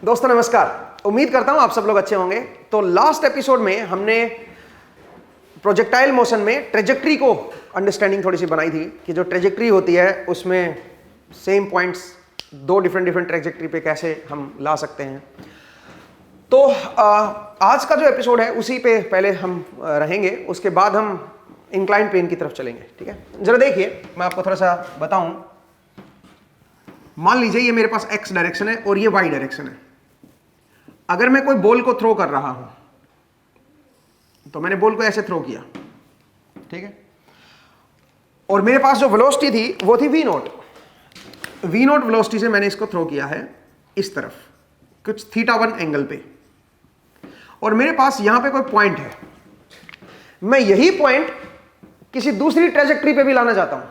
दोस्तों नमस्कार, उम्मीद करता हूं आप सब लोग अच्छे होंगे। तो लास्ट एपिसोड में हमने प्रोजेक्टाइल मोशन में ट्रेजेक्ट्री को अंडरस्टैंडिंग थोड़ी सी बनाई थी कि जो ट्रेजेक्ट्री होती है उसमें सेम पॉइंट्स दो डिफरेंट ट्रेजेक्ट्री पे कैसे हम ला सकते हैं। तो आज का जो एपिसोड है उसी पे पहले हम रहेंगे, उसके बाद हम इंक्लाइन प्लेन की तरफ चलेंगे। ठीक है, जरा देखिए, मैं आपको थोड़ा सा बताऊं। मान लीजिए ये मेरे पास एक्स डायरेक्शन है और ये वाई डायरेक्शन है। अगर मैं कोई बॉल को थ्रो कर रहा हूं तो मैंने बॉल को ऐसे थ्रो किया, ठीक है, और मेरे पास जो वेलोसिटी थी वो थी V naught. V naught velocity से मैंने इसको थ्रो किया है इस तरफ कुछ θ1 एंगल पे, और मेरे पास यहां पे कोई पॉइंट है। मैं यही पॉइंट किसी दूसरी ट्रेजेक्ट्री पे भी लाना चाहता हूं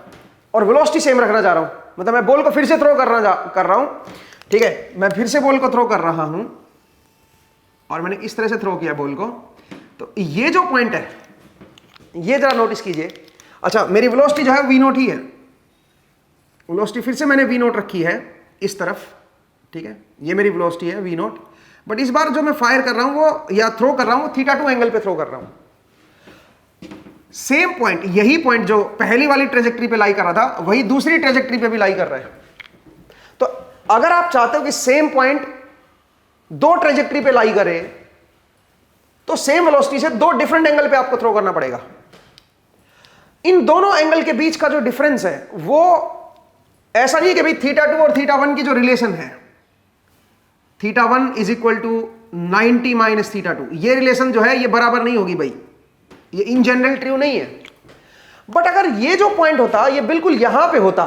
और वेलोसिटी सेम रखना चाह रहा हूं। मतलब मैं बॉल को फिर से थ्रो कर रहा हूं, ठीक है, मैं फिर से बॉल को थ्रो कर रहा हूं और मैंने इस तरह से थ्रो किया बॉल को। तो ये जो पॉइंट है ये जरा नोटिस कीजिए। अच्छा, मेरी वेलोसिटी जो है वी नॉट ही है। वेलोसिटी फिर से मैंने वी नॉट रखी है इस तरफ, ठीक है, ये मेरी वेलोसिटी है वी नॉट। बट इस बार जो मैं फायर कर रहा हूं वो या थ्रो कर रहा हूं θ2 एंगल पे थ्रो कर रहा हूं। सेम पॉइंट, यही पॉइंट जो पहली वाली ट्रेजेक्ट्री पे लाई कर रहा था वही दूसरी ट्रेजेक्ट्री पे भी लाई कर रहा है। तो अगर आप चाहते हो कि सेम पॉइंट दो ट्रेजेक्ट्री पे लाई करे तो सेम वेलोसिटी से दो डिफरेंट एंगल पे आपको थ्रो करना पड़ेगा। इन दोनों एंगल के बीच का जो डिफरेंस है वो ऐसा नहीं कि भाई θ2 और θ1 की जो रिलेशन है θ1 इज इक्वल टू 90 माइनस θ2, ये रिलेशन जो है ये बराबर नहीं होगी भाई, ये इन जनरल ट्रू नहीं है। बट अगर ये जो पॉइंट होता ये बिल्कुल यहां पे होता,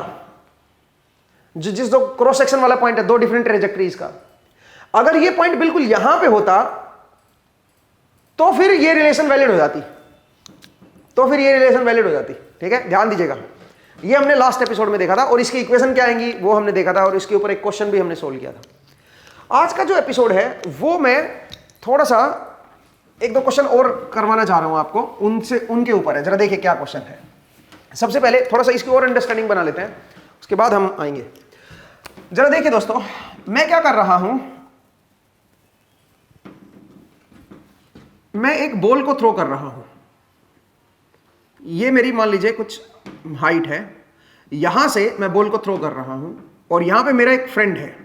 जिस जो क्रॉस सेक्शन वाला पॉइंट है दो डिफरेंट ट्रेजेक्ट्रीज का, अगर ये पॉइंट बिल्कुल यहां पे होता तो फिर ये रिलेशन वैलिड हो जाती, ठीक है, ध्यान दीजिएगा। ये हमने लास्ट एपिसोड में देखा था और इसकी इक्वेशन क्या आएंगी वो हमने देखा था और इसके ऊपर एक क्वेश्चन भी हमने सोल्व किया था। आज का जो एपिसोड है वो मैं थोड़ा सा एक दो क्वेश्चन और करवाना चाह रहा हूं आपको, उनके ऊपर है। जरा देखिए क्या क्वेश्चन है। सबसे पहले थोड़ा सा इसकी और अंडरस्टैंडिंग बना लेते हैं, उसके बाद हम आएंगे। जरा देखिए दोस्तों, मैं क्या कर रहा हूं, मैं एक बॉल को थ्रो कर रहा हूं। ये मेरी मान लीजिए कुछ हाइट है, यहां से मैं बॉल को थ्रो कर रहा हूं और यहां पे मेरा एक फ्रेंड है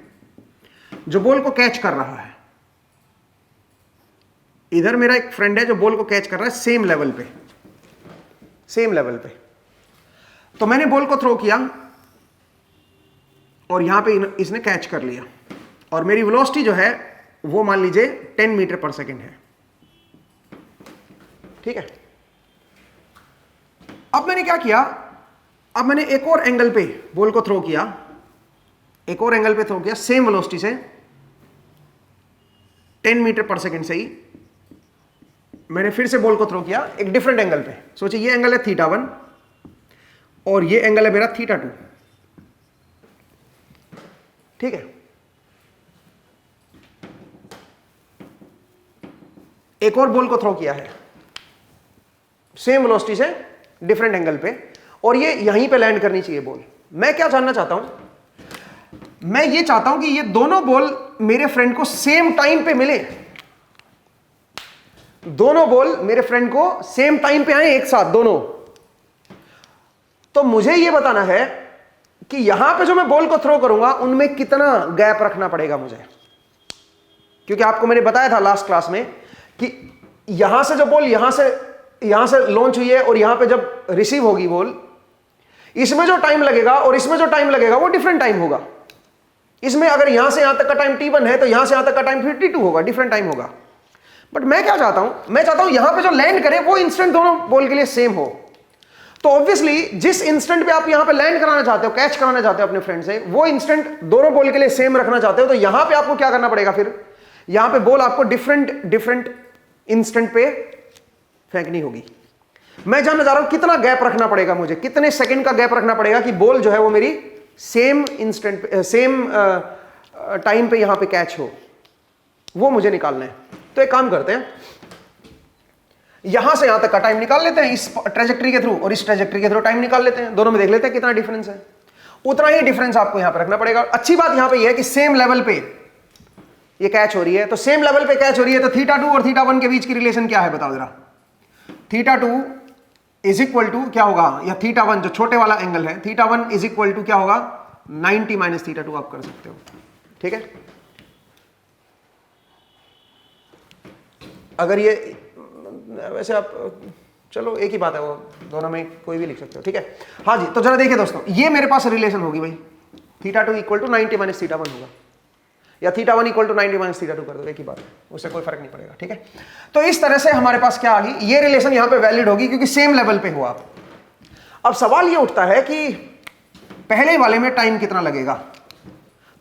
जो बॉल को कैच कर रहा है। इधर मेरा एक फ्रेंड है जो बॉल को कैच कर रहा है सेम लेवल पे। तो मैंने बॉल को थ्रो किया और यहां पे इसने कैच कर लिया और मेरी वेलोसिटी जो है वो मान लीजिए 10 मीटर पर सेकेंड है, ठीक है। अब मैंने क्या किया, अब मैंने एक और एंगल पे बॉल को थ्रो किया, सेम वेलोसिटी से 10 मीटर पर सेकेंड से ही मैंने फिर से बॉल को थ्रो किया एक डिफरेंट एंगल पे। सोचिए ये एंगल है θ1 और ये एंगल है मेरा θ2, ठीक है। एक और बॉल को थ्रो किया है सेम वेलोसिटी से डिफरेंट एंगल पे और ये यहीं पे लैंड करनी चाहिए बॉल। मैं क्या जानना चाहता हूं, मैं ये चाहता हूं कि ये दोनों बॉल मेरे फ्रेंड को सेम टाइम पे मिले, दोनों बॉल मेरे फ्रेंड को सेम टाइम पे आए एक साथ दोनों। तो मुझे ये बताना है कि यहां पे जो मैं बॉल को थ्रो करूंगा उनमें कितना गैप रखना पड़ेगा मुझे, क्योंकि आपको मैंने बताया था लास्ट क्लास में कि यहां से जो बॉल यहां से लॉन्च हुई है और यहां पे जब रिसीव होगी बॉल, इसमें जो टाइम लगेगा और इसमें जो टाइम लगेगा वो डिफरेंट टाइम होगा। इसमें अगर यहां से यहां तक का टाइम t1 है तो यहां से यहां तक का टाइम फिर t2 होगा, डिफरेंट टाइम होगा। बट मैं क्या चाहता हूं, मैं चाहता हूं यहां पे जो लैंड करे वो इंस्टेंट दोनों बॉल के लिए सेम हो। तो ऑब्वियसली जिस इंस्टेंट पे आप यहां पे लैंड कराना चाहते हो, कैच कराना चाहते हो अपने फ्रेंड से, वो इंस्टेंट दोनों बॉल के लिए सेम रखना चाहते हो, तो यहां पे आपको क्या करना पड़ेगा, फिर यहां पे बॉल आपको डिफरेंट इंस्टेंट पे फेंकनी होगी। मैं जानना चाह रहा हूं कितना गैप रखना पड़ेगा मुझे, कितने सेकंड का गैप रखना पड़ेगा कि बॉल जो है वो मेरी सेम टाइम पे यहां पे कैच हो, वो मुझे निकालना है। तो एक काम करते हैं, यहां से यहां तक का टाइम निकाल लेते हैं इस ट्रेजेक्ट्री के थ्रू और इस ट्रेजेक्ट्री के थ्रू टाइम निकाल लेते हैं, दोनों में देख लेते हैं कितना डिफरेंस है। उतना ही डिफरेंस आपको यहां पे रखना पड़ेगा। अच्छी बात यहां पे यह है कि सेम लेवल पे ये कैच हो रही है, तो सेम लेवल पे कैच हो रही है, तो थीटा 2 और थीटा 1 के बीच की रिलेशन क्या है बताओ जरा। थीटा 2 इज इक्वल टू क्या होगा, या थीटा 1 जो छोटे वाला एंगल है, थीटा 1 इज इक्वल टू क्या होगा 90 माइनस थीटा 2 आप कर सकते हो। ठीक है, अगर ये वैसे आप चलो एक ही बात है, वो दोनों में कोई भी लिख सकते हो। ठीक है, हाँ जी, तो जरा देखिए दोस्तों, ये मेरे पास रिलेशन होगी भाई, theta 2 equal to 90 minus theta 1 होगा, या theta 1 equal to 90 minus theta 2 कर दो, एक ही बात है, उससे कोई फर्क नहीं पड़ेगा। ठीक है, तो इस तरह से हमारे पास क्या आ गई, ये रिलेशन यहां पे वैलिड होगी क्योंकि सेम लेवल पे हो आप। अब सवाल ये उठता है कि पहले वाले में टाइम कितना लगेगा,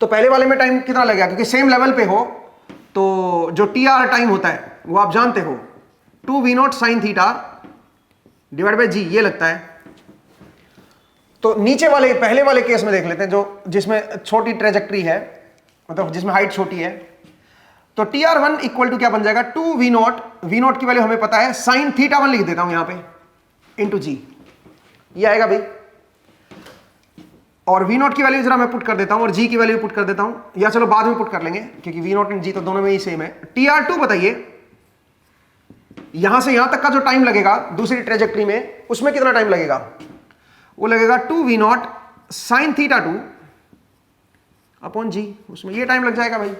तो पहले वाले में टाइम कितना लगेगा, क्योंकि सेम लेवल पे हो तो जो टी आर टाइम होता है वो आप जानते हो 2v0 sine theta divide by g, ये लगता है। तो नीचे वाले पहले वाले केस में देख लेते हैं, जो जिसमें छोटी ट्रेजेक्ट्री है, मतलब जिसमें हाइट छोटी है, तो टी आर 1 इक्वल टू क्या बन जाएगा 2v0, v0 की वैल्यू हमें पता है, साइन थीटा 1 लिख देता हूं यहां पे इंटू जी, ये आएगा भाई। और v0 की वैल्यू जरा मैं पुट कर देता हूं और g की वैल्यू पुट कर देता हूं, या चलो बाद में पुट कर लेंगे क्योंकि v0 एंड g तो दोनों में ही सेम है। tr2 बताइए, यहां से यहां तक का जो टाइम लगेगा दूसरी ट्रेजेक्ट्री में, उसमें कितना टाइम लगेगा, वो लगेगा 2v0 साइन थीटा 2 अपॉन जी, उसमें ये टाइम लग जाएगा भाई।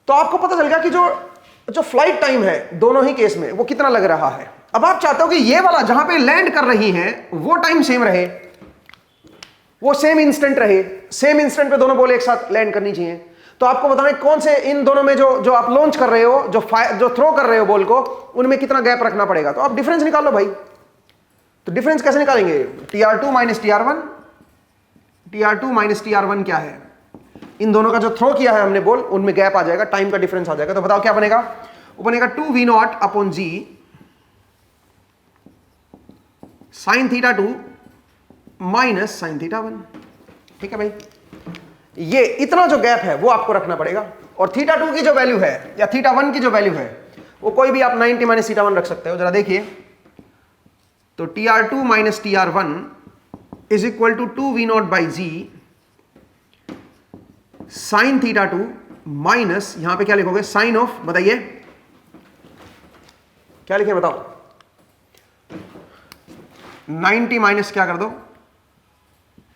तो आपको पता चल गया कि जो फ्लाइट टाइम है दोनों ही केस में वो कितना लग रहा है। अब आप चाहते हो कि ये वाला जहां पे लैंड कर रही है वो टाइम सेम रहे, वो सेम इंस्टेंट रहे, सेम इंस्टेंट पे दोनों बॉल एक साथ लैंड करनी चाहिए। तो आपको बताना है कौन से इन दोनों में जो आप लॉन्च कर रहे हो, जो थ्रो कर रहे हो बॉल को, उनमें कितना गैप रखना पड़ेगा। तो आप डिफरेंस निकालो भाई। तो डिफरेंस कैसे निकालेंगे, TR2 minus TR1, TR2 minus TR1 क्या है, इन दोनों का जो थ्रो किया है हमने बॉल, उनमें गैप आ जाएगा, टाइम का डिफरेंस आ जाएगा। तो बताओ क्या बनेगा, वो बनेगा 2v0 upon g sine theta 2 minus sine theta 1। ठीक है भाई, ये इतना जो गैप है वो आपको रखना पड़ेगा। और थीटा 2 की जो वैल्यू है या थीटा 1 की जो वैल्यू है वो कोई भी आप 90 माइनस थीटा 1 रख सकते हो। जरा देखिए, तो TR2 minus TR1 is equal to 2v0 by g sine theta 2 minus, यहां पे क्या लिखोगे, साइन ऑफ, बताइए क्या लिखे बताओ, 90 माइनस क्या कर दो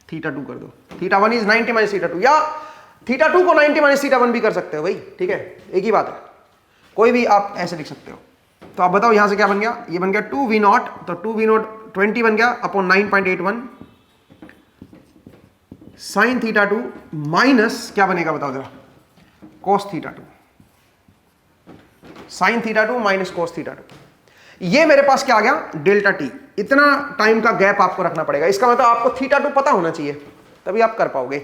थीटा 2 कर दो। थीटा 1 इज 90 माइनस थीटा 2, या थीटा 2 को 90 माइनस थीटा 1 भी कर सकते हो भाई। ठीक है, एक ही बात है, कोई भी आप ऐसे लिख सकते हो। तो आप बताओ यहां से क्या बन गया, ये बन गया 2v0, तो 2v0 20 बन गया अपॉन 9.81 साइन थीटा 2 माइनस क्या बनेगा बताओ जरा, cos theta 2, sign theta 2 minus cos theta 2। ये मेरे पास क्या आ गया, डेल्टा टी। इतना टाइम का गैप आपको रखना पड़ेगा। इसका मतलब आपको थीटा 2 पता होना चाहिए, तभी आप कर पाओगे।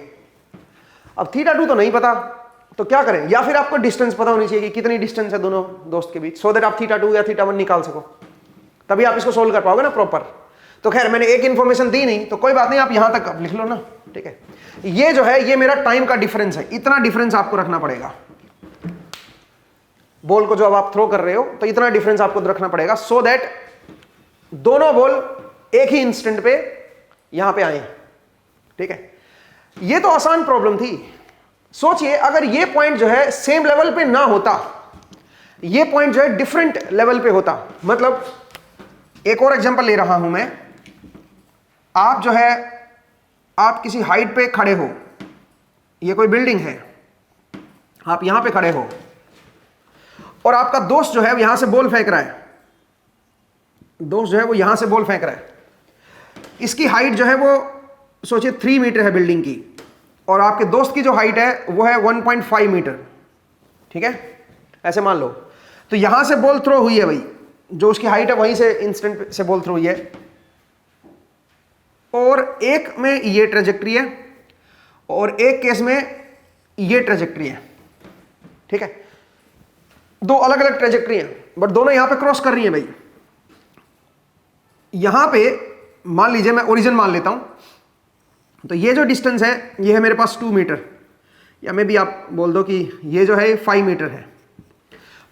अब थीटा 2 तो नहीं पता, तो क्या करें, या फिर आपको डिस्टेंस पता होनी चाहिए कि कितनी डिस्टेंस है दोनों दोस्त के बीच, सो दैट आप थीटा 2 या थीटा 1 निकाल सको, तभी आप इसको सोल्व कर पाओगे ना प्रॉपर। तो खैर मैंने एक इंफॉर्मेशन दी नहीं, तो कोई बात नहीं, आप यहां तक अब लिख लो ना। ठीक है, ये जो है ये मेरा टाइम का डिफरेंस है, इतना डिफरेंस आपको रखना पड़ेगा। बॉल को जो अब आप थ्रो कर रहे हो तो इतना डिफरेंस आपको रखना पड़ेगा, सो दैट दोनों बॉल एक ही इंस्टेंट पे यहां पे आए। ठीक है, ये तो आसान प्रॉब्लम थी। सोचिए अगर ये पॉइंट जो है सेम लेवल पे ना होता, ये पॉइंट जो है डिफरेंट लेवल पे होता, मतलब एक और एग्जांपल ले रहा हूं मैं, आप जो है आप किसी हाइट पे खड़े हो, ये कोई बिल्डिंग है, आप यहां पे खड़े हो और आपका दोस्त जो है यहां से बॉल फेंक रहा है, दोस्त जो है वो यहां से बॉल फेंक रहा है, इसकी हाइट जो है वो सोचिए 3 मीटर है बिल्डिंग की, और आपके दोस्त की जो हाइट है वो है 1.5 मीटर। ठीक है, ऐसे मान लो। तो यहां से बॉल थ्रो हुई है भाई, जो उसकी हाइट है वहीं से इंस्टेंट से बॉल थ्रो हुई है, और एक में ये ट्रेजेक्ट्री है और एक केस में ये ट्रेजेक्ट्री है। ठीक है, दो अलग अलग ट्रेजेक्ट्री हैं, बट दोनों यहां पे क्रॉस कर रही हैं भाई। यहां पे मान लीजिए मैं ओरिजिन मान लेता हूं, तो ये जो डिस्टेंस है ये है मेरे पास 2 मीटर, या मे भी आप बोल दो कि ये जो है 5 मीटर है,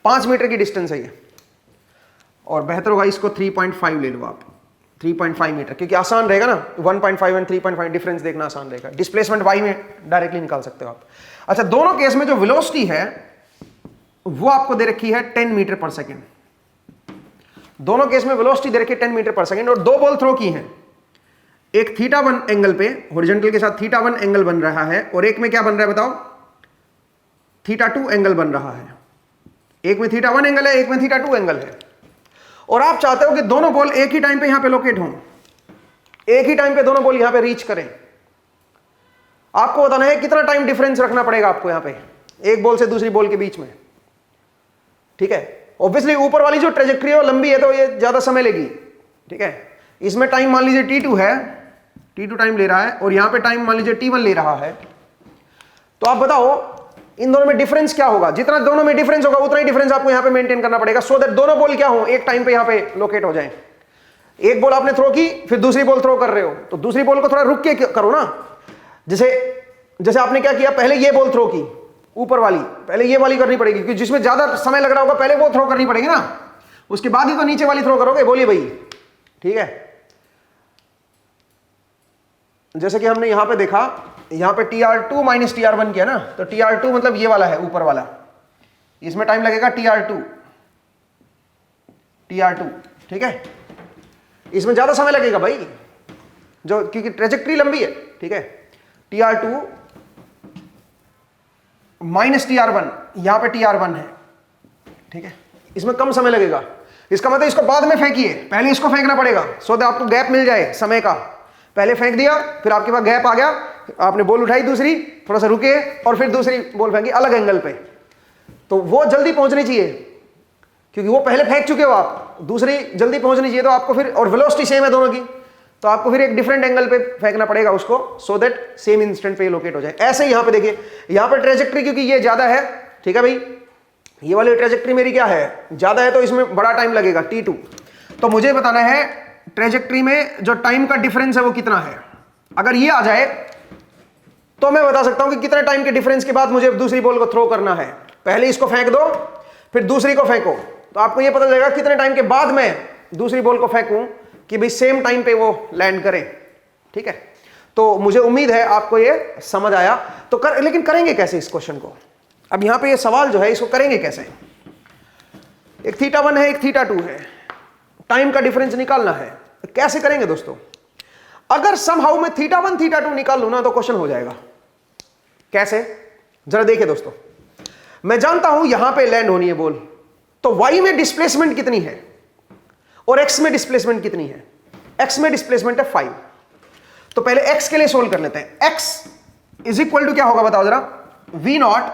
5 मीटर की डिस्टेंस है ये, और बेहतर होगा इसको 3.5 ले लो आप, 3.5 मीटर, क्योंकि आसान रहेगा ना 1.5 एंड 3.5 डिफरेंस देखना आसान रहेगा। डिस्प्लेसमेंट y में डायरेक्टली निकाल सकते हो आप। अच्छा, दोनों केस में जो वेलोसिटी है वो आपको दे रखी है 10 मीटर पर सेकेंड। दोनों केस में वेलोसिटी दे रखी है 10 मीटर पर सेकेंड और दो बॉल थ्रो की हैं। एक θ1 एंगल पे हॉरिजॉन्टल के साथ θ1 एंगल बन रहा है और एक में क्या बन रहा है बताओ, θ2 एंगल बन रहा है। एक में θ1 एंगल है, एक में θ2 एंगल है। और आप चाहते हो कि दोनों बॉल एक ही टाइम पे यहां पे लोकेट हों, एक ही टाइम पे दोनों बॉल यहां पे रीच करें। आपको बताना है कितना टाइम डिफरेंस रखना पड़ेगा आपको यहां पे एक बॉल से दूसरी बॉल के बीच में। ठीक है, ऑब्वियसली ऊपर वाली जो ट्रेजेक्ट्री है वो लंबी है तो ये ज्यादा समय लेगी। ठीक है, इसमें टाइम मान लीजिए t2 है, t2 टाइम ले रहा है और यहां पे टाइम मान लीजिए t1 ले रहा है। तो आप बताओ इन दोनों में डिफरेंस क्या होगा। जितना दोनों में डिफरेंस होगा उतना ही डिफरेंस आपको यहां पे मेंटेन करना पड़ेगा, सो दैट दोनों बॉल क्या हो, एक टाइम पे यहां पे लोकेट हो जाए। एक बॉल आपने थ्रो की, फिर दूसरी बॉल थ्रो कर रहे हो, तो दूसरी बॉल को थोड़ा रुक के करो ना। जैसे आपने क्या किया, पहले ये बॉल थ्रो की ऊपर वाली, पहले ये वाली करनी पड़ेगी क्योंकि जिसमें ज्यादा समय लग रहा होगा पहले वो थ्रो करनी पड़ेगी ना, उसके बाद ही तो नीचे वाली थ्रो करोगे। बोलिए भाई, ठीक है। जैसे कि हमने यहां पे देखा, यहां पे TR2 माइनस TR1 किया ना, तो TR2 मतलब ये वाला है ऊपर वाला, इसमें टाइम लगेगा TR2, ठीक है। इसमें ज्यादा समय लगेगा भाई, जो क्योंकि ट्रेजेक्ट्री लंबी है। ठीक है, TR2 माइनस TR1, यहां पे TR1 है। ठीक है, इसमें कम समय लगेगा। इसका मतलब इसको बाद में फेंकिए, पहले इसको फेंकना पड़ेगा सो दैट आपको गैप मिल जाए समय का। पहले फेंक दिया, फिर आपके पास गैप आ गया, आपने बॉल उठाई दूसरी, थोड़ा सा रुके और फिर दूसरी बॉल फेंकी अलग एंगल पे, तो वो जल्दी पहुंचनी चाहिए क्योंकि वो पहले फेंक चुके हो आप, दूसरी जल्दी पहुंचनी चाहिए। तो आपको फिर, और वेलोसिटी सेम है दोनों की, तो आपको फिर एक डिफरेंट एंगल पे फेंकना पड़ेगा उसको, सो दैट सेम इंस्टेंट पे लोकेट हो जाए। ऐसे ही यहां पे देखिए, यहां पे ट्रेजेक्ट्री क्योंकि ये ज्यादा है, ठीक है भाई, ये वाली ट्रेजेक्ट्री मेरी क्या है, ज्यादा है, तो इसमें बड़ा टाइम लगेगा t2। तो मुझे बताना है ट्रेजेक्ट्री में जो टाइम का डिफरेंस है वो कितना है। अगर ये आ जाए तो मैं बता सकता हूं कि कितने टाइम के डिफरेंस के बाद मुझे दूसरी बॉल को थ्रो करना है। पहले इसको फेंक दो, फिर दूसरी को फेंको, तो आपको ये पता चलेगा कितने टाइम के बाद मैं दूसरी बॉल को फेंकूं कि भाई सेम टाइम पे वो लैंड करे। ठीक है, तो मुझे उम्मीद है आपको ये समझ आया। तो लेकिन करेंगे कैसे इस क्वेश्चन को। अब यहां पे ये सवाल जो है इसको करेंगे कैसे। एक θ1 है, एक θ2 है, टाइम का डिफरेंस निकालना है। कैसे करेंगे दोस्तों। अगर समहाउ मैं θ1 θ2 निकाल लूं ना तो क्वेश्चन हो जाएगा। कैसे, जरा देखिए दोस्तों। मैं जानता हूं यहां पे लैंड होनी है बॉल, तो y में डिस्प्लेसमेंट कितनी है और x में डिस्प्लेसमेंट कितनी है। x में डिस्प्लेसमेंट है 5, तो पहले x के लिए सोल्व कर लेते हैं। x इज इक्वल टू क्या होगा बताओ जरा, v0।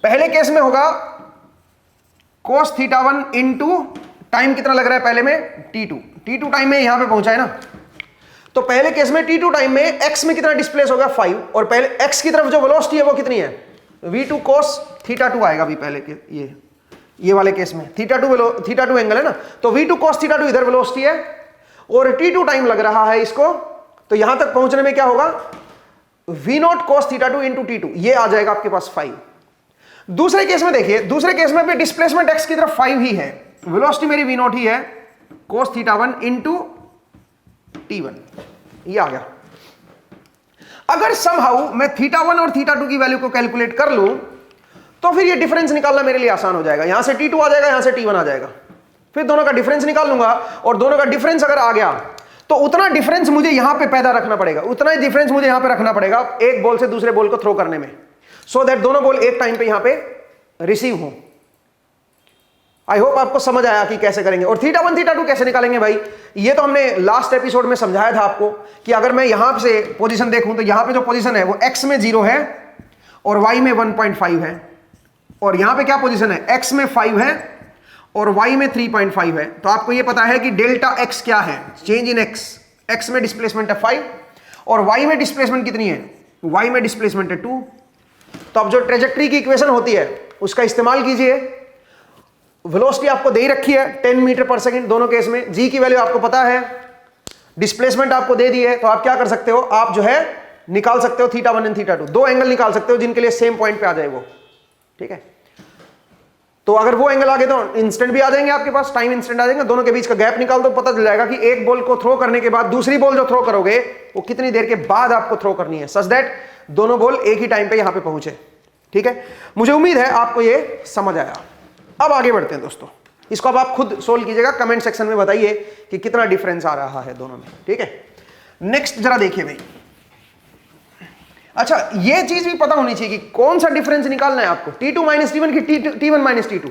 पहले केस में होगा cos θ1 इंटू टाइम कितना लग रहा है पहले में t2 टाइम में यहां पे पहुंचा है ना, तो पहले केस में t2 टाइम में x में कितना डिस्प्लेस होगा 5, और पहले x की तरफ जो वेलोसिटी है वो कितनी है, v2 cos θ2 आएगा भी पहले के ये वाले केस में θ2 एंगल है ना, तो v2 cos θ2 इधर वेलोसिटी है और t2 टाइम लग रहा है इसको, तो यहां तक पहुंचने में क्या होगा, v0 cos θ2 इंटू t2, ये आ जाएगा आपके पास 5। दूसरे केस में देखिए, दूसरे केस में भी डिस्प्लेसमेंट x की तरफ 5 ही है, वेलोसिटी मेरी v0 ही है, cos θ1 इंटू t1, ये आ गया। अगर समहाउ मैं θ1 और θ2 की वैल्यू को कैलकुलेट कर लूं तो फिर ये डिफरेंस निकालना मेरे लिए आसान हो जाएगा। यहां से t2 आ जाएगा, यहां से t1 आ जाएगा, फिर दोनों का डिफरेंस निकाल लूंगा, और दोनों का डिफरेंस अगर आ गया तो उतना डिफरेंस मुझे यहां पे पैदा रखना पड़ेगा, उतना ही डिफरेंस मुझे यहां पे रखना पड़ेगा एक बॉल से दूसरे बॉल को थ्रो करने में, सो दैट दोनों बॉल एक टाइम पे यहां पे रिसीव हो। आई होप आपको समझ आया कि कैसे करेंगे। और θ1 θ2 कैसे निकालेंगे भाई, ये तो हमने लास्ट एपिसोड में समझाया था आपको कि अगर मैं यहां से पोजीशन देखूं तो यहां पे जो पोजीशन है वो x में 0 है और y में 1.5 है, और यहां पे क्या पोजीशन है, x में 5 है और y में 3.5 है। तो आपको ये पता है कि डेल्टा x क्या है, चेंज इन x में डिस्प्लेसमेंट है 5 और y में डिस्प्लेसमेंट कितनी है, y में डिस्प्लेसमेंट है 2। तो अब जो ट्रेजेक्ट्री की इक्वेशन होती है उसका इस्तेमाल कीजिए। वेलोसिटी आपको दे रखी है 10 मीटर पर सेकंड दोनों केस में, g की वैल्यू आपको पता है, डिस्प्लेसमेंट आपको दे दी है, तो आप क्या कर सकते हो, आप जो है निकाल सकते हो θ1 एंड θ2, दो एंगल निकाल सकते हो जिनके लिए सेम पॉइंट पे आ जाए वो। ठीक है, तो अगर वो एंगल आ गए तो इंस्टेंट भी आ जाएंगे आपके पास, टाइम इंस्टेंट आ जाएंगे। दोनों के बीच का गैप निकाल दो, पता चल जाएगा कि एक बॉल को थ्रो करने के बाद दूसरी बॉल जो थ्रो करोगे वो कितनी देर के बाद आपको थ्रो करनी है, सच दैट दोनों बॉल एक ही टाइम पे यहां पे पहुंचे। ठीक है, मुझे उम्मीद है आपको ये समझ आया। अब आगे बढ़ते हैं दोस्तों, इसको अब आप खुद सोल्व कीजिएगा, कमेंट सेक्शन में बताइए कि कितना डिफरेंस आ रहा है दोनों में। ठीक है, नेक्स्ट जरा देखिए भाई। अच्छा, ये चीज भी पता होनी चाहिए कि कौन सा डिफरेंस निकालना है आपको, T2 माइनस T1 की T1 माइनस T2।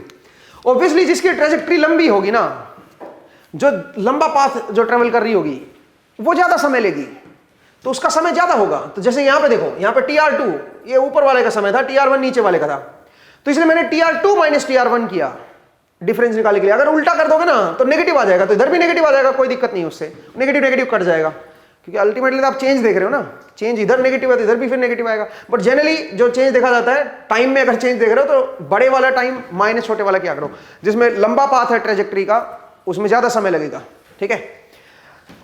ऑब्वियसली जिसकी ट्रेजेक्ट्री लंबी होगी ना, जो लंबा पाथ जो ट्रेवल कर रही होगी वो ज्यादा समय लेगी, तो उसका समय ज्यादा होगा। तो जैसे यहां पे देखो, यहां पे TR2 ये ऊपर वाले का समय था, TR1 नीचे वाले का था, तो इसलिए मैंने TR2 माइनस TR1 किया डिफरेंस निकालने के लिए। अगर उल्टा कर दोगे ना तो नेगेटिव आ जाएगा, तो इधर भी नेगेटिव आ जाएगा, कोई दिक्कत नहीं उससे, नेगेटिव नेगेटिव कट जाएगा, क्योंकि अल्टीमेटली तो आप चेंज देख रहे हो ना, चेंज इधर नेगेटिव है तो इधर भी फिर नेगेटिव आएगा। बट जनरली जो चेंज देखा जाता है टाइम में, अगर चेंज देख रहे हो तो बड़े वाला टाइम माइनस छोटे वाला क्या करो, जिसमें लंबा पाथ है ट्रेजेक्ट्री का उसमें ज्यादा समय लगेगा। ठीक है,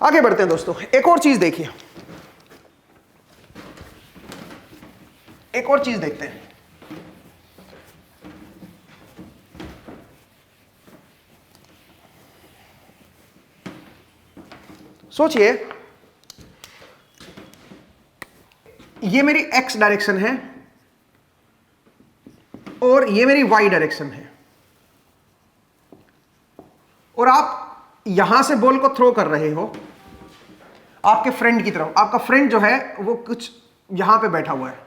आगे बढ़ते हैं दोस्तों। एक और चीज देखिए, एक और चीज देखते हैं। सोचिए, ये मेरी x डायरेक्शन है और ये मेरी y डायरेक्शन है, और आप यहां से बॉल को थ्रो कर रहे हो आपके फ्रेंड की तरफ। आपका फ्रेंड जो है वो कुछ यहां पे बैठा हुआ है,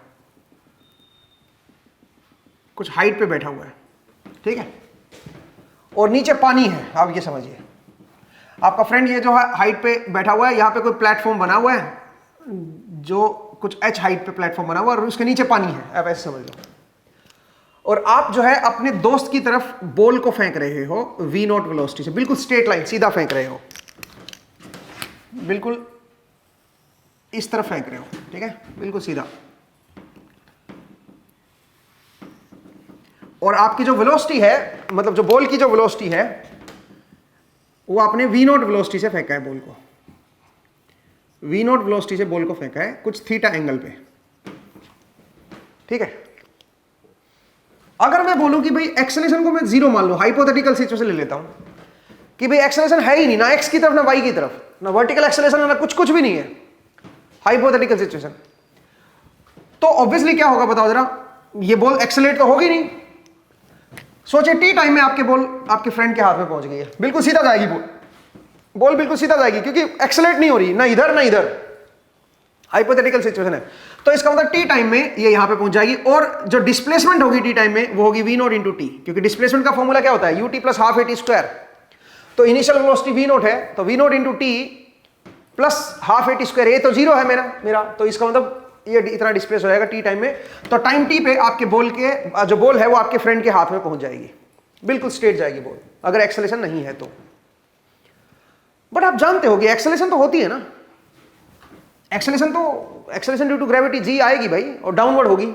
कुछ हाइट पे बैठा हुआ है। ठीक है, और नीचे पानी है। आप ये समझिए, आपका फ्रेंड ये जो है हाइट पे बैठा हुआ है, यहां पे कोई प्लेटफॉर्म बना हुआ है जो कुछ h हाइट पे प्लेटफॉर्म बना हुआ है, और उसके नीचे पानी है, आप ऐसे समझ लो। और आप जो है अपने दोस्त की तरफ बॉल को फेंक रहे हो v0 वेलोसिटी से, बिल्कुल स्ट्रेट लाइन सीधा फेंक रहे हो, बिल्कुल इस तरफ फेंक रहे हो। ठीक है, बिल्कुल सीधा। और आपकी जो वेलोसिटी है, मतलब जो बॉल की जो वेलोसिटी है, वो आपने v0 वेलोसिटी से फेंका है बॉल को, v0 वेलोसिटी से बॉल को फेंका है कुछ थीटा एंगल पे। ठीक है, अगर मैं बोलूं कि भाई एक्सेलरेशन को मैं जीरो मान लूं, हाइपोथेटिकल सिचुएशन ले लेता हूं कि भाई एक्सेलरेशन है ही नहीं, ना x की तरफ ना y की तरफ, ना वर्टिकल एक्सेलरेशन ना कुछ भी नहीं है, हाइपोथेटिकल सिचुएशन, तो ऑब्वियसली क्या होगा बताओ जरा, ये बॉल एक्सेलरेट तो होगी नहीं। सोचिए t टाइम में आपके बॉल आपके फ्रेंड के हाथ में पहुंच गई है, बिल्कुल सीधा जाएगी बॉल बिल्कुल सीधा जाएगी, क्योंकि एक्सेलरेट नहीं हो रही, ना इधर ना इधर, हाइपोथेटिकल सिचुएशन है। तो इसका मतलब टी टाइम में ये यहां पे पहुंच जाएगी, और जो डिस्प्लेसमेंट होगी टी टाइम में वो होगी v0 इंटू टी, क्योंकि डिस्प्लेसमेंट का फॉर्मूला क्या होता है, ut plus half at square. तो इनिशियल वेलोसिटी v0 है, तो v0 into T plus half at square, ये तो जीरो है मेरा, तो इसका मतलब ये इतना डिस्प्लेस हो जाएगा टी टाइम में। तो टाइम टी पे आपके बॉल के जो बॉल है वो आपके फ्रेंड के हाथ में पहुंच जाएगी, बिल्कुल स्ट्रेट जाएगी बॉल, अगर एक्सेलरेशन नहीं है तो। बट आप जानते हो कि एक्सेलरेशन तो होती है ना, acceleration due to gravity G आएगी भाई, और डाउनवर्ड होगी।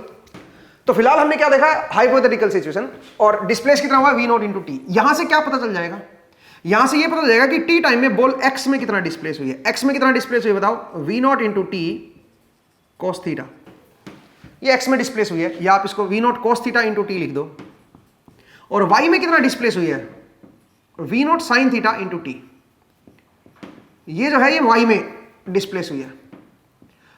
तो फिलहाल हमने क्या देखा, हाइपोथेटिकल सिचुएशन, और डिस्प्लेस कितना हुआ v0 इंटू टी। यहां से क्या पता चल जाएगा, यहां से ये पता चल जाएगा कि टी टाइम में बॉल x में कितना डिस्प्लेस हुई है। x में कितना डिस्प्लेस हुई है बताओ, v0 into T cos theta, ये x में डिस्प्लेस हुई है, या आप इसको v0 cos theta into T लिख दो। और y में कितना डिस्प्लेस हुई है, v0 sin theta into T, ये जो है ये y में डिस्प्लेस हुई है।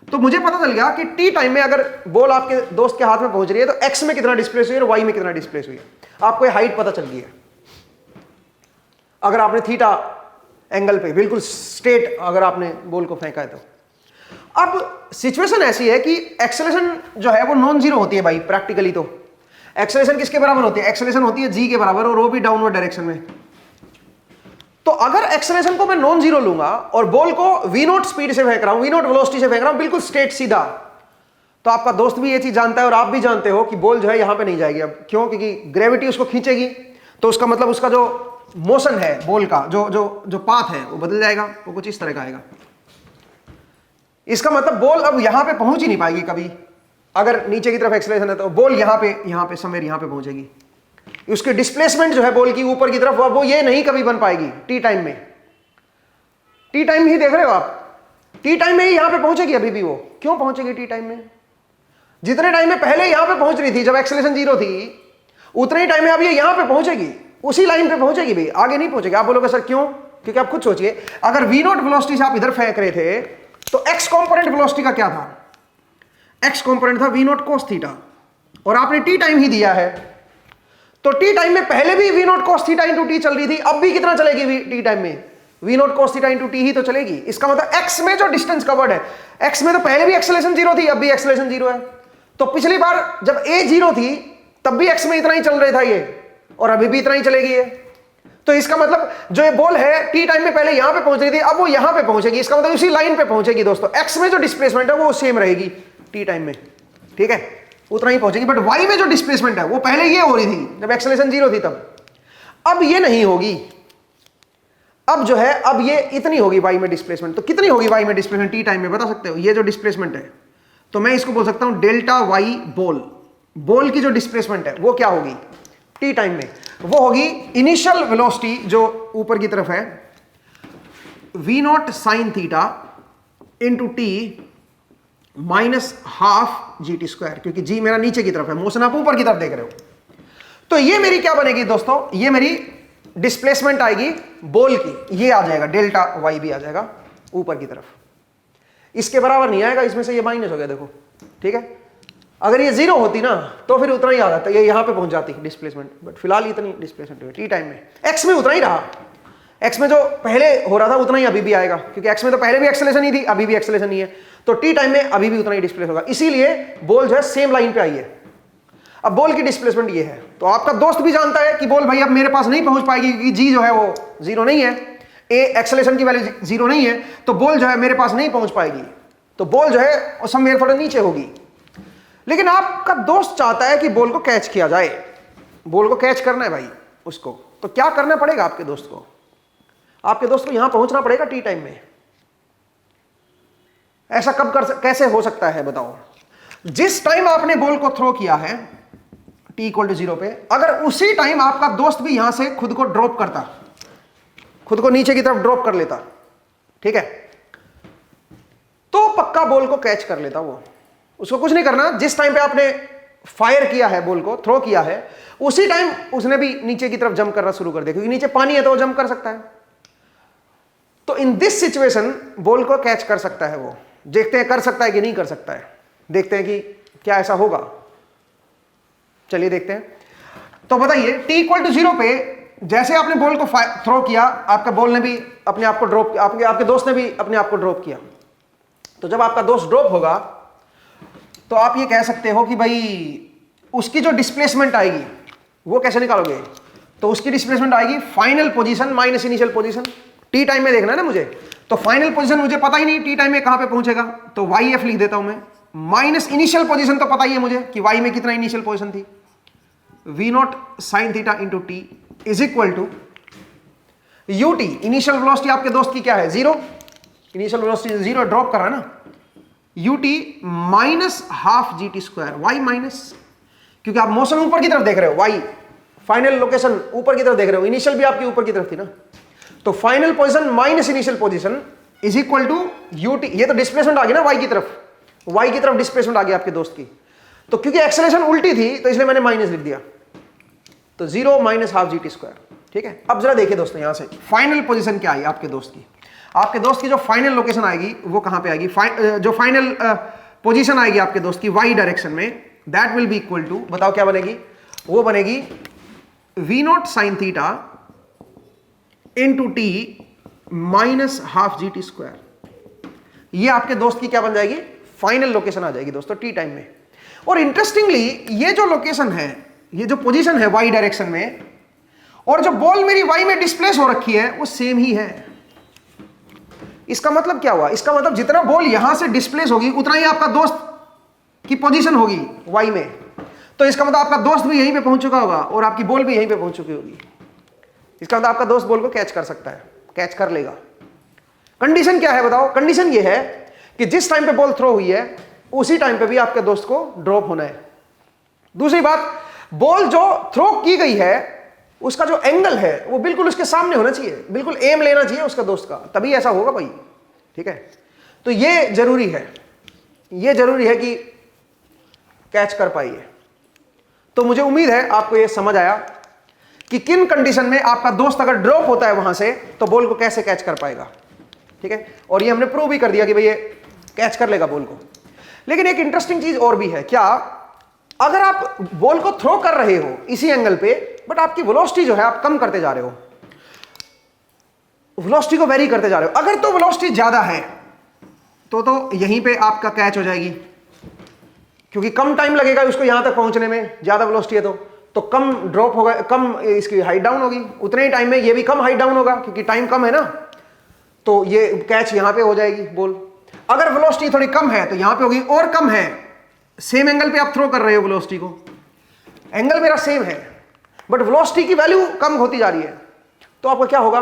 तो मुझे पता चल गया कि टी टाइम में अगर बॉल आपके दोस्त के हाथ में पहुंच रही है तो x में कितना डिस्प्लेस हुई है और y में कितना डिस्प्लेस हुई है। आपको ये हाइट पता चल गई है, अगर आपने थीटा एंगल पे बिल्कुल स्ट्रेट अगर आपने बॉल को फेंका है तो। अब सिचुएशन ऐसी है कि एक्सेलरेशन जो है वो नॉन जीरो होती है भाई, प्रैक्टिकली तो एक्सेलरेशन किसके बराबर होती है, एक्सेलरेशन होती है g के बराबर, और वो भी डाउनवर्ड डायरेक्शन में। तो अगर एक्सेलरेशन को मैं नॉन जीरो लूंगा और बॉल को v0 स्पीड से फेंक रहा हूं, v0 वेलोसिटी से फेंक रहा हूं, बिल्कुल स्ट्रेट सीधा, तो आपका दोस्त भी ये चीज जानता है और आप भी जानते हो कि बॉल जो है यहां पे नहीं जाएगी। अब क्यों, क्योंकि ग्रेविटी उसको खींचेगी, तो उसका मतलब उसका जो मोशन है बॉल का, जो पाथ है वो बदल जाएगा, वो कुछ इस तरह का आएगा। इसका मतलब बॉल अब यहां पे पहुंच ही नहीं पाएगी कभी, अगर नीचे की तरफ एक्सेलरेशन है तो बॉल यहां पे समवेयर यहां पे पहुंचेगी। उसकी डिस्प्लेसमेंट जो है बॉल की ऊपर की तरफ, वो ये नहीं कभी बन पाएगी टी टाइम में। टी टाइम ही देख रहे हो आप, टी टाइम में ही यहां पे पहुंचेगी अभी भी। वो क्यों पहुंचेगी टी टाइम में, जितने टाइम में पहले यहां पे पहुंच रही थी जब एक्सेलरेशन जीरो थी, उतने ही टाइम में अब ये यहां पे पहुंचेगी, उसी लाइन पे पहुंचेगी भाई, आगे नहीं पहुंचेगी। आप बोलोगे सर क्यों? क्योंकि आप खुद सोचिए, अगर v नॉट वेलोसिटी से आप इधर फेंक रहे थे तो x कंपोनेंट वेलोसिटी का क्या था? x कंपोनेंट था v नॉट cos थीटा, और आपने t टाइम ही दिया है, तो t टाइम में पहले भी v not cos theta into t चल रही थी, अब भी कितना चलेगी t टाइम में? v not cos theta into t ही तो चलेगी। इसका मतलब x में जो डिस्टेंस कवर्ड है, x में तो पहले भी एक्सेलरेशन 0 थी, अब भी एक्सेलरेशन 0 है। तो पिछली बार जब a 0 थी तब भी x में इतना ही चल रहा था ये, और अभी भी इतना ही चलेगी ये। तो इसका मतलब जो ये बॉल है t टाइम में पहले यहां पे पहुंच रही थी, अब वो यहां पे पहुंचेगी, इसका मतलब उसी लाइन पे पहुंचेगी दोस्तों। x में जो डिस्प्लेसमेंट है वो सेम रहेगी t टाइम में, ठीक है, उतना ही पहुंचेगी। बट y में जो डिस्प्लेसमेंट है वो पहले ये हो रही थी जब एक्सेलरेशन 0 थी तब, अब ये नहीं होगी। अब जो है अब ये इतनी होगी y में डिस्प्लेसमेंट। तो कितनी होगी y में डिस्प्लेसमेंट t टाइम में, बता सकते हो? ये जो डिस्प्लेसमेंट है, तो मैं इसको बोल सकता हूं डेल्टा y बॉल, बॉल की जो डिस्प्लेसमेंट है वो क्या होगी t टाइम में? वो होगी इनिशियल वेलोसिटी जो ऊपर की तरफ है v not sine theta into t minus half GT square, क्योंकि g मेरा नीचे की तरफ है, मोशन आप ऊपर की तरफ देख रहे हो। तो ये मेरी क्या बनेगी दोस्तों? ये मेरी डिस्प्लेसमेंट आएगी बॉल की, ये आ जाएगा डेल्टा y भी आ जाएगा ऊपर की तरफ। इसके बराबर नहीं आएगा, इसमें से ये माइनस हो गया देखो, ठीक है। अगर ये 0 होती ना तो फिर उतना ही आ जाता, ये यहां पे पहुंच जाती डिस्प्लेसमेंट, बट फिलहाल इतनी डिस्प्लेसमेंट हुई t टाइम में। x में उतना ही रहा, x में जो पहले हो रहा था उतना ही अभी भी आएगा, क्योंकि x में तो पहले भी एक्सेलरेशन ही थी, अभी भी एक्सेलरेशन ही है, तो t टाइम में अभी भी उतना ही डिस्प्लेस होगा। इसीलिए बॉल जो है सेम लाइन पे आई है। अब बॉल की डिस्प्लेसमेंट ये है, तो आपका दोस्त भी जानता है कि बॉल भाई अब मेरे पास नहीं पहुंच पाएगी, क्योंकि g जो है वो 0 नहीं है, a एक्सेलरेशन की वैल्यू 0 नहीं है, तो बॉल जो है मेरे पास नहीं पहुंच पाएगी, तो बॉल जो है वो समवेयर थोड़ा नीचे होगी। लेकिन आपका दोस्त चाहता है कि बॉल को कैच किया जाए, बॉल को कैच करना है भाई उसको, तो क्या करना पड़ेगा आपके दोस्त को? आपके दोस्त को यहां पहुंचना पड़ेगा t टाइम में। ऐसा कब कैसे हो सकता है बताओ? जिस टाइम आपने बॉल को थ्रो किया है t इक्वल टू 0 पे, अगर उसी टाइम आपका दोस्त भी यहां से खुद को ड्रॉप करता, खुद को नीचे की तरफ ड्रॉप कर लेता, ठीक है, तो पक्का बॉल को कैच कर लेता वो। उसको कुछ नहीं करना, जिस टाइम पे आपने फायर किया है, बॉल को थ्रो किया है, उसी टाइम उसने भी नीचे की तरफ जंप करना शुरू कर दिया, क्योंकि नीचे पानी है तो वो जंप कर सकता है। तो इन दिस सिचुएशन बॉल को कैच कर सकता है वो। देखते हैं कर सकता है कि नहीं कर सकता है, देखते हैं कि क्या ऐसा होगा। चलिए देखते हैं। तो बताइए t इक्वल टू 0 पे जैसे आपने बॉल को थ्रो किया, आपका बॉल ने भी अपने आप को ड्रॉप, आपके दोस्त ने भी अपने आप को ड्रॉप किया। तो जब आपका दोस्त ड्रॉप होगा तो आप ये कह सकते हो कि भाई उसकी जो डिस्प्लेसमेंट आएगी वो कैसे निकालोगे? तो उसकी डिस्प्लेसमेंट आएगी final position minus initial position. T time में देखना है ना मुझे, तो फाइनल पोजीशन मुझे पता ही नहीं टी टाइम में कहां पे पहुंचेगा, तो वाई एफ लिख देता हूं मैं, माइनस इनिशियल पोजीशन तो पता ही है मुझे कि वाई में कितना इनिशियल पोजीशन थी, V naught sine theta into T is equal to U T. Initial velocity आपके दोस्त की क्या है? 0। इनिशियल वेलोसिटी 0 ड्रॉप कर रहा है ना, U T minus half g T square, Y minus, क्योंकि आप मोशन ऊपर की तरफ देख रहे हो, वाई फाइनल लोकेशन ऊपर की तरफ देख रहे हो, इनिशियल भी आपकी ऊपर की तरफ थी ना, तो final position minus initial position is equal to U T. ये तो डिस्प्लेसमेंट आ गई ना वाई की तरफ, वाई की तरफ डिस्प्लेसमेंट आ गई आपके दोस्त की, तो क्योंकि एक्सेलरेशन उल्टी थी तो इसलिए मैंने माइनस लिख दिया, तो 0 minus half g T square. ठीक है, अब जरा देखिए दोस्तों, यहां से फाइनल पोजीशन क्या आई आपके दोस्त की, आपके दोस्त की जो फाइनल लोकेशन आएगी वो कहां पे आएगी, जो फाइनल पोजीशन आएगी आपके दोस्त की वाई डायरेक्शन में, that will be equal to, बताओ क्या बनेगी, वो बनेगी V naught sine theta into T minus half g T square. ये आपके दोस्त की क्या बन जाएगी, फाइनल लोकेशन आ जाएगी दोस्तों टी टाइम में। और इंटरेस्टिंगली ये जो लोकेशन है, ये जो पोजीशन है वाई डायरेक्शन में, और जो बॉल मेरी वाई में डिस्प्लेस हो रखी है वो सेम ही है। इसका मतलब क्या हुआ, इसका मतलब जितना बॉल यहां से डिस्प्लेस होगी उतना ही आपका दोस्त की पोजीशन होगी वाई में, तो इसका मतलब आपका दोस्त भी यहीं पे पहुंच चुका होगा और आपकी बॉल भी यहीं पे पहुंच चुकी होगी। इसका मतलब आपका दोस्त बॉल को कैच कर सकता है, कैच कर लेगा। कंडीशन क्या है बताओ, कंडीशन ये है कि जिस टाइम पे बॉल थ्रो हुई है उसी टाइम पे भी आपके दोस्त को ड्रॉप होना है। दूसरी बात, बॉल जो थ्रो की गई है उसका जो एंगल है वो बिल्कुल उसके सामने होना चाहिए, बिल्कुल एम लेना चाहिए उसका दोस्त का, तभी ऐसा होगा भाई। ठीक है, तो ये जरूरी है, ये जरूरी है कि कैच कर पाइए। तो मुझे उम्मीद है आपको यह समझ आया कि किन कंडीशन में आपका दोस्त अगर ड्रॉप होता है वहां से तो बॉल को कैसे कैच कर पाएगा, ठीक है। और ये हमने प्रूव भी कर दिया कि भाई ये कैच कर लेगा बॉल को। लेकिन एक इंटरेस्टिंग चीज और भी है, क्या अगर आप बॉल को थ्रो कर रहे हो इसी एंगल पे, बट आपकी वेलोसिटी जो है आप कम करते जा रहे हो, वेलोसिटी को वेरी करते जा रहे हो, अगर तो वेलोसिटी ज्यादा है तो यहीं पे आपका कैच हो जाएगी, क्योंकि कम टाइम लगेगा उसको यहां तक पहुंचने में, ज्यादा वेलोसिटी है तो कम ड्रॉप होगा, कम इसकी हाइट डाउन होगी, उतने ही टाइम में ये भी कम हाइट डाउन होगा क्योंकि टाइम कम है ना, तो ये कैच यहां पे हो जाएगी बॉल। अगर वेलोसिटी थोड़ी कम है तो यहां पे होगी, और कम है, सेम एंगल पे आप थ्रो कर रहे हो वेलोसिटी को, एंगल मेरा सेम है बट वेलोसिटी की वैल्यू कम होती जा रही है, तो आपका क्या होगा,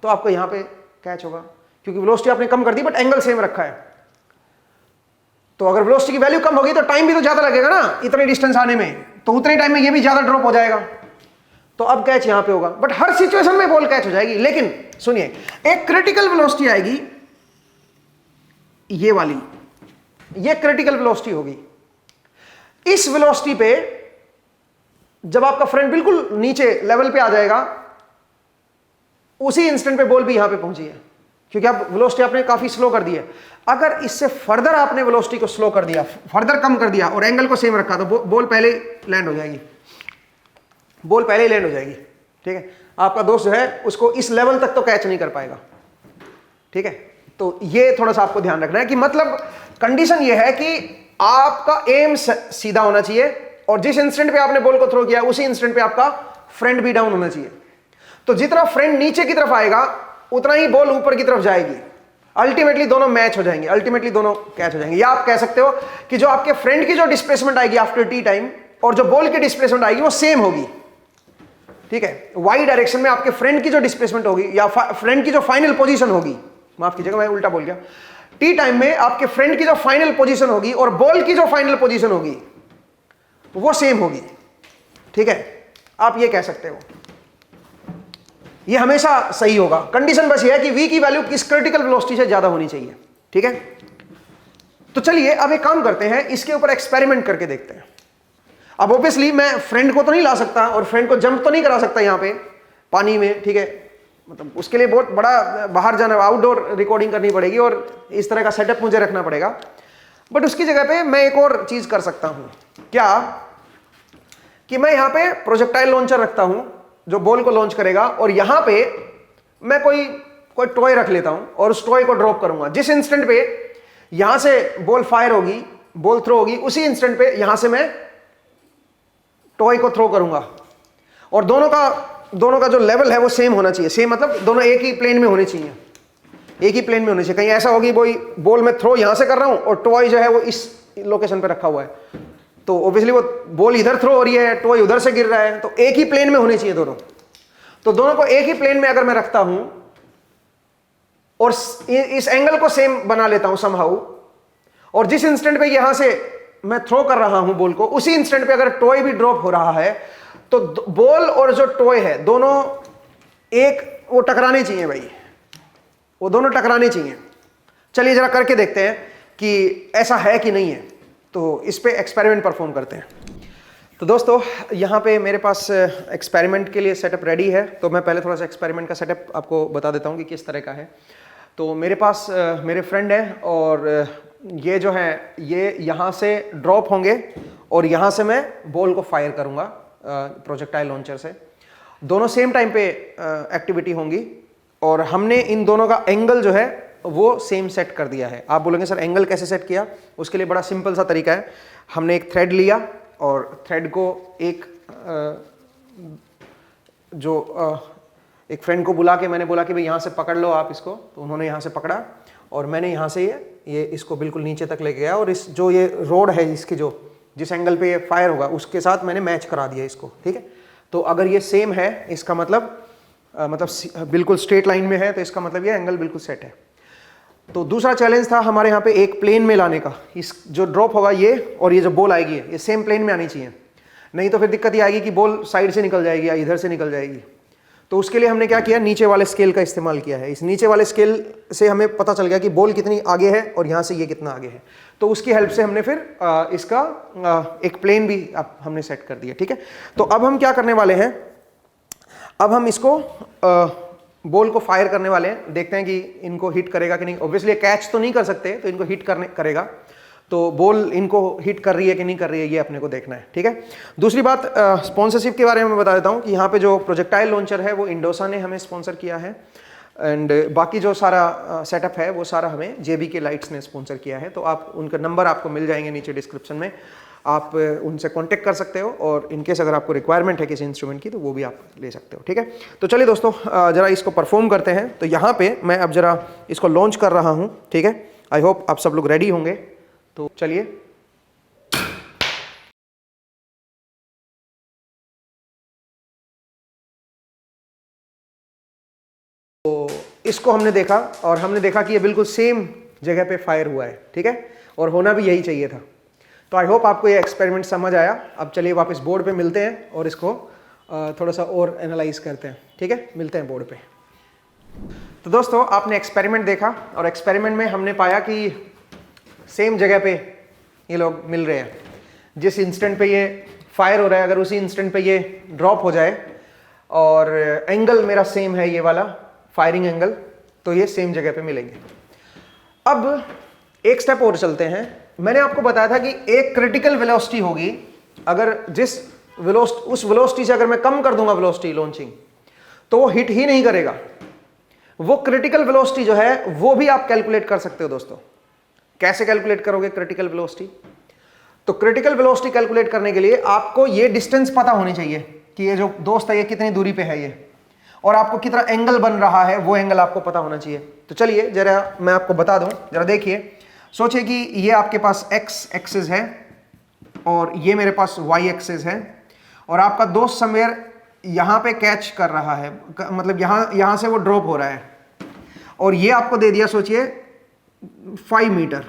तो आपको यहां पे कैच होगा, क्योंकि वेलोसिटी आपने कम कर दी बट एंगल सेम रखा है। तो अगर वेलोसिटी की वैल्यू कम होगी तो टाइम भी तो ज्यादा लगेगा ना इतने डिस्टेंस आने में, तो उतने टाइम में ये भी ज्यादा ड्रॉप हो जाएगा, तो अब कैच यहां पे होगा। बट हर सिचुएशन में बॉल कैच हो जाएगी। लेकिन सुनिए, एक क्रिटिकल वेलोसिटी आएगी, ये वाली, ये क्रिटिकल वेलोसिटी होगी। इस वेलोसिटी पे जब आपका फ्रेंड बिल्कुल नीचे लेवल पे आ जाएगा, उसी इंस्टेंट पे बॉल भी यहां पे पहुंची है, क्योंकि आप वेलोसिटी आपने काफी स्लो कर दी है। अगर इससे फर्दर आपने वेलोसिटी को स्लो कर दिया, फर्दर कम कर दिया और एंगल को सेम रखा, तो बॉल पहले लैंड हो जाएगी, बॉल पहले ही लैंड हो जाएगी, ठीक है। आपका दोस्त जो है उसको इस लेवल तक तो कैच नहीं कर पाएगा, ठीक है। तो ये थोड़ा सा आपको ध्यान रखना है कि मतलब कंडीशन ये है कि आपका एम सीधा होना चाहिए और जिस इंस्टेंट पे आपने बॉल को थ्रो किया उसी इंस्टेंट पे आपका फ्रेंड भी डाउन होना चाहिए। तो जितना फ्रेंड नीचे की तरफ आएगा उतना ही बॉल ऊपर की तरफ जाएगी, अल्टीमेटली दोनों मैच हो जाएंगे, अल्टीमेटली दोनों कैच हो जाएंगे। या आप कह सकते हो कि जो आपके फ्रेंड की जो डिस्प्लेसमेंट आएगी आफ्टर टी टाइम और जो बॉल की डिस्प्लेसमेंट आएगी वो सेम होगी, ठीक है। वाई डायरेक्शन में आपके फ्रेंड की जो डिस्प्लेसमेंट होगी या फ्रेंड की जो फाइनल पोजीशन होगी, माफ कीजिएगा मैं उल्टा बोल गया, टी टाइम में आपके फ्रेंड की जो फाइनल पोजीशन होगी और बॉल की जो फाइनल पोजीशन होगी वो सेम होगी, ठीक है। आप ये कह सकते हो, ये हमेशा सही होगा। कंडीशन बस ये है कि v की वैल्यू किस क्रिटिकल वेलोसिटी से ज्यादा होनी चाहिए, ठीक है। तो चलिए अब एक काम करते हैं, इसके ऊपर एक्सपेरिमेंट करके देखते हैं। अब ऑब्वियसली मैं फ्रेंड को तो नहीं ला सकता और फ्रेंड को जंप तो नहीं करा सकता यहां पे पानी में, ठीक है। मतलब उसके लिए बहुत बड़ा बाहर जाना, आउटडोर रिकॉर्डिंग करनी पड़ेगी और इस तरह का सेटअप मुझे रखना पड़ेगा। बट उसकी जगह पे मैं एक और चीज कर सकता हूं, क्या कि मैं यहां पे प्रोजेक्टाइल लॉन्चर रखता हूं जो बॉल को लॉन्च करेगा, और यहां पे मैं कोई टॉय रख लेता हूं और उस टॉय को ड्रॉप करूंगा। जिस इंस्टेंट पे यहां से बॉल फायर होगी, बॉल थ्रो होगी, उसी इंस्टेंट पे यहां से मैं टॉय को थ्रो करूंगा, और दोनों का जो लेवल है वो सेम होना चाहिए। सेम मतलब दोनों एक ही प्लेन में होने चाहिए, एक ही प्लेन में होने चाहिए। कहीं ऐसा होगी वही बॉल में थ्रो यहां से कर रहा हूं और टॉय जो है वो इस लोकेशन पे रखा हुआ है, तो ऑब्वियसली वो बॉल इधर थ्रो हो रही है, टॉय उधर से गिर रहा है, तो एक ही प्लेन में होने चाहिए दोनों। तो दोनों को एक ही प्लेन में अगर मैं रखता हूं और इस एंगल को सेम बना लेता हूं समहाउ, और जिस इंस्टेंट पे यहां से मैं थ्रो कर रहा हूं बॉल को, उसी इंस्टेंट पे अगर टॉय भी ड्रॉप हो रहा है, तो बॉल और जो टॉय है दोनों वो टकराने चाहिए भाई, वो दोनों टकराने चाहिए। चलिए जरा करके देखते हैं कि ऐसा है कि नहीं है, तो इस पे एक्सपेरिमेंट परफॉर्म करते हैं। तो दोस्तों यहाँ पे मेरे पास एक्सपेरिमेंट के लिए सेटअप रेडी है, तो मैं पहले थोड़ा सा एक्सपेरिमेंट का सेटअप आपको बता देता हूँ कि किस तरह का है। तो मेरे पास मेरे फ्रेंड हैं और ये जो है ये यहाँ से ड्रॉप होंगे और यहाँ से मैं बॉल को फायर करूँगा प्रोजेक्टाइल लॉन्चर से। दोनों सेम टाइम पे एक्टिविटी होंगी और हमने इन दोनों का एंगल जो है वो सेम सेट कर दिया है। आप बोलेंगे सर एंगल कैसे सेट किया? उसके लिए बड़ा सिंपल सा तरीका है। हमने एक थ्रेड लिया और थ्रेड को एक एक फ्रेंड को बुला के मैंने बोला कि भाई यहाँ से पकड़ लो आप इसको, तो उन्होंने यहाँ से पकड़ा और मैंने यहाँ से ये इसको बिल्कुल नीचे तक लेके गया और इस जो ये रोड है इसकी जो जिस एंगल पे ये फायर होगा उसके साथ मैंने मैच करा दिया इसको, ठीक है। तो अगर ये सेम है इसका मतलब बिल्कुल स्ट्रेट लाइन में है, तो इसका मतलब ये एंगल बिल्कुल सेट है। तो दूसरा चैलेंज था हमारे यहाँ पे एक प्लेन में लाने का। इस जो ड्रॉप होगा ये और ये जो बॉल आएगी ये सेम प्लेन में आनी चाहिए, नहीं तो फिर दिक्कत ये आएगी कि बॉल साइड से निकल जाएगी या इधर से निकल जाएगी। तो उसके लिए हमने क्या किया, नीचे वाले स्केल का इस्तेमाल किया है। इस नीचे वाले स्केल से हमें पता चल गया कि बॉल कितनी आगे है और यहाँ से ये कितना आगे है। तो उसकी हेल्प से हमने फिर इसका एक प्लेन भी हमने सेट कर दिया। ठीक है, तो अब हम क्या करने वाले हैं, अब हम इसको बॉल को फायर करने वाले हैं। देखते हैं कि इनको हिट करेगा कि नहीं। ऑब्वियसली कैच तो नहीं कर सकते, तो इनको हिट करेगा। तो बॉल इनको हिट कर रही है कि नहीं कर रही है, ये अपने को देखना है। ठीक है, दूसरी बात स्पॉन्सरशिप के बारे में बता देता हूँ कि यहाँ पे जो प्रोजेक्टाइल लॉन्चर है वो इंडोसा ने हमें स्पॉन्सर किया है, एंड बाकी जो सारा सेटअप है वो सारा हमें जेबी के लाइट्स ने स्पॉन्सर किया है। तो आप उनका नंबर आपको मिल जाएंगे नीचे डिस्क्रिप्शन में, आप उनसे कांटेक्ट कर सकते हो, और इनकेस अगर आपको रिक्वायरमेंट है किसी इंस्ट्रूमेंट की तो वो भी आप ले सकते हो। ठीक है, तो चलिए दोस्तों ज़रा इसको परफॉर्म करते हैं। तो यहाँ पे मैं अब ज़रा इसको लॉन्च कर रहा हूँ। ठीक है, आई होप आप सब लोग रेडी होंगे। तो चलिए, तो इसको हमने देखा और हमने देखा कि ये बिल्कुल सेम जगह पे फायर हुआ है। ठीक है, और होना भी यही चाहिए था। तो आई होप आपको ये एक्सपेरिमेंट समझ आया। अब चलिए वापस बोर्ड पे मिलते हैं और इसको थोड़ा सा और एनालाइज करते हैं। ठीक है, मिलते हैं बोर्ड पे। तो दोस्तों आपने एक्सपेरिमेंट देखा, और एक्सपेरिमेंट में हमने पाया कि सेम जगह पे ये लोग मिल रहे हैं। जिस इंस्टेंट पे ये फायर हो रहा है, अगर उसी इंस्टेंट पे ये ड्रॉप हो जाए और एंगल मेरा सेम है, ये वाला फायरिंग एंगल, तो ये सेम जगह पे मिलेंगे। अब एक स्टेप और चलते हैं। मैंने आपको बताया था कि एक क्रिटिकल वेलोसिटी होगी, अगर उस वेलोसिटी से अगर मैं कम कर दूंगा वेलोसिटी लॉन्चिंग, तो वो हिट ही नहीं करेगा। वो क्रिटिकल वेलोसिटी जो है वो भी आप कैलकुलेट कर सकते हो दोस्तों। कैसे कैलकुलेट करोगे क्रिटिकल वेलोसिटी? तो क्रिटिकल वेलोसिटी कैलकुलेट करने के लिए आपको ये डिस्टेंस पता होनी चाहिए कि ये जो दोस्त है ये कितनी दूरी पे है ये, और आपको कितना एंगल बन रहा है वो एंगल आपको पता होना चाहिए। तो चलिए जरा मैं आपको बता दूं, जरा देखिए। सोचिए कि ये आपके पास एक्स एक्सिस है और ये मेरे पास वाई एक्सिस है, और आपका दोस्त समवेयर यहाँ पे कैच कर रहा है, मतलब यहाँ से वो ड्रॉप हो रहा है, और ये आपको दे दिया सोचिए 5 मीटर।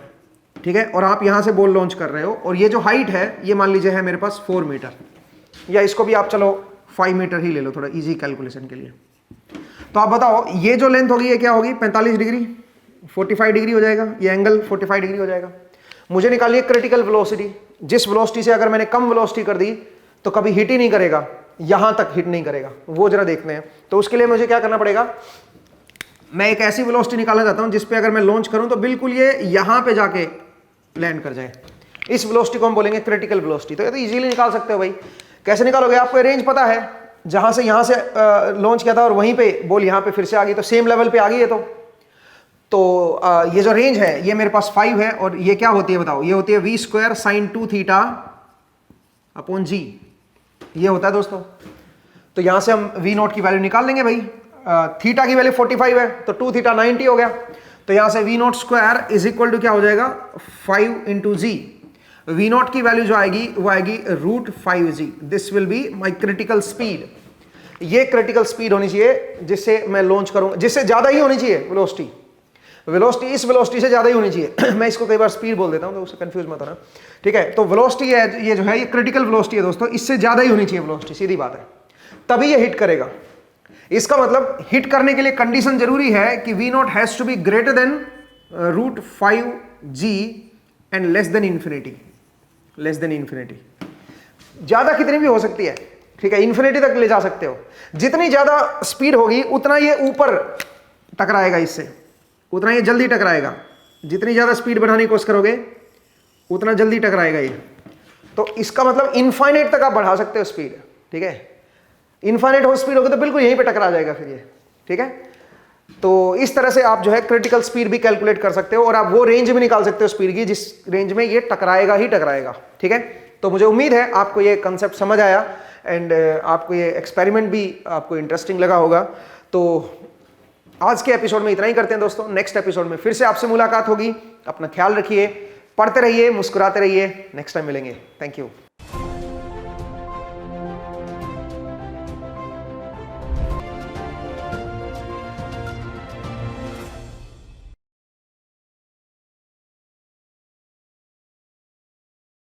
ठीक है, और आप यहाँ से बॉल लॉन्च कर रहे हो, और ये जो हाइट है ये मान लीजिए है मेरे पास 4 मीटर, या इसको भी आप चलो 5 मीटर ही ले लो थोड़ा इजी कैलकुलेशन के लिए। तो आप बताओ ये जो लेंथ होगी ये क्या होगी? 45 डिग्री, 45 डिग्री हो जाएगा, ये एंगल 45 डिग्री हो जाएगा। मुझे निकालिए क्रिटिकल वेलोसिटी। जिस वेलोसिटी से अगर मैंने कम वेलोसिटी कर दी तो कभी हिट ही नहीं करेगा, यहां तक हिट नहीं करेगा, वो जरा देखते हैं। तो उसके लिए मुझे क्या करना पड़ेगा, मैं एक ऐसी वेलोसिटी निकालना चाहता हूं जिसपे अगर मैं लॉन्च करूं तो बिल्कुल ये यहां पे जाके लैंड कर जाए। इस वेलोसिटी को हम बोलेंगे क्रिटिकल वेलोसिटी। तो ये तो इजीली निकाल सकते हो भाई। कैसे निकालोगे? आपको रेंज पता है, जहां से यहां से लॉन्च किया था और वहीं पे बॉल यहां पे फिर से आ गई, तो सेम लेवल पे आ गई है। तो ये जो रेंज है ये मेरे पास 5 है, और ये क्या होती है बताओ? ये होती है v² sin 2 theta upon g, ये होता है दोस्तों। तो यहां से हम v0 की वैल्यू निकाल लेंगे भाई। थीटा की वैल्यू 45 है तो 2 थीटा 90 हो गया। तो यहां से v0² इज इक्वल टू क्या हो जाएगा? 5 इंटू जी। v0 की वैल्यू जो आएगी वो आएगी √5g। This will be my critical speed. ये क्रिटिकल स्पीड होनी चाहिए जिससे मैं लॉन्च करूंगा, जिससे ज्यादा ही होनी चाहिए वेलोसिटी। वेलोसिटी इस वेलोसिटी से ज्यादा ही होनी चाहिए। मैं इसको कई बार स्पीड बोल देता हूं तो उससे कंफ्यूज मत होना। ठीक है, तो वेलोसिटी है ये जो है ये क्रिटिकल वेलोसिटी है दोस्तों, इससे ज्यादा ही होनी चाहिए वेलोसिटी, सीधी बात है, तभी ये हिट करेगा। इसका मतलब हिट करने के लिए कंडीशन जरूरी है कि v0 has to be greater than √5g and less than infinity. Less than infinity ज्यादा कितनी भी हो सकती है, ठीक है, इन्फिनिटी तक ले जा सकते हो। जितनी ज्यादा स्पीड होगी उतना ये ऊपर टकराएगा, इससे उतना ये जल्दी टकराएगा। जितनी ज्यादा स्पीड बढ़ाने की कोशिश करोगे उतना जल्दी टकराएगा ये। तो इसका मतलब इनफाइनाइट तक आप बढ़ा सकते हो स्पीड। ठीक है, इनफाइनाइट हो स्पीड होगी तो बिल्कुल यहीं पे टकरा जाएगा फिर ये। ठीक है, तो इस तरह से आप जो है क्रिटिकल स्पीड भी कैलकुलेट कर सकते हो, और आप वो रेंज भी निकाल सकते हो स्पीड की जिस रेंज में ये टकराएगा ही टकराएगा। ठीक है, तो मुझे उम्मीद है आपको ये कंसेप्ट समझ आया, एंड आपको ये एक्सपेरिमेंट भी आपको इंटरेस्टिंग लगा होगा। तो आज के एपिसोड में इतना ही करते हैं दोस्तों। नेक्स्ट एपिसोड में फिर से आपसे मुलाकात होगी। अपना ख्याल रखिए, पढ़ते रहिए, मुस्कुराते रहिए। नेक्स्ट टाइम मिलेंगे। Thank you.